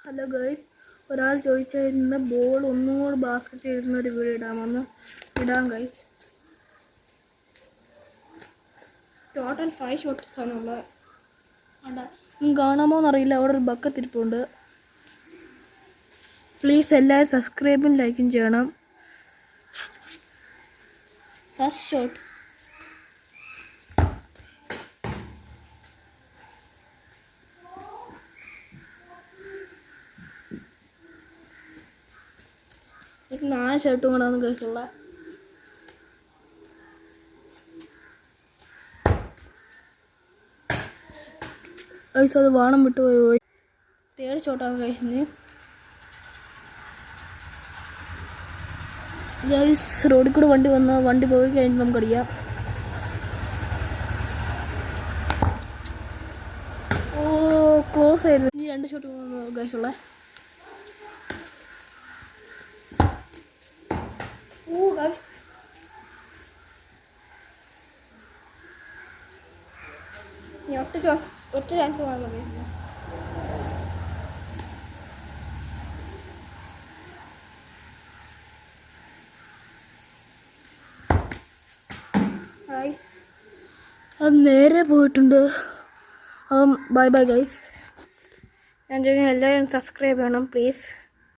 Hello guys, ഒരാൾ ചോദിച്ചിരുന്ന ball ഒന്നും കൂടി ബാസ്ക്കറ്റ് ഇടുന്നൊരു വീഡിയോ ഇടാം ഗൈസ്. ടോട്ടൽ 5 ഷോട്ട്സ് ആണുള്ളത്. കാണാമോ എന്നറിയില്ല, അവിടെ ഒരു ബക്കറ്റ് ഇരിപ്പുണ്ട്. പ്ലീസ് എല്ലാവരും സബ്സ്ക്രൈബും ലൈക്കും ചെയ്യണം. First shot. എനിക്ക് 4 ഷർട്ടും കൂടാന്ന് കേസുള്ള. ഗൈസ് അത് വാണം വിട്ടു പോയി. 3rd ഷോട്ടാണ് ഗൈസിന്. ഗൈസ് റോഡിൽ കൂടെ വണ്ടി പോയി കഴിഞ്ഞ് നമുക്കറിയാം. ഓ ക്ലോസ് ആയിരുന്നു. ഈ 2 ഷോട്ട് ഗൈസ് ഉള്ള. ഒറ്റ ചാൻസ് വേണം. അത് നേരെ പോയിട്ടുണ്ട്. Bye bye guys. ഞാൻ എല്ലാവരും സബ്സ്ക്രൈബ് ചെയ്യണം പ്ലീസ്.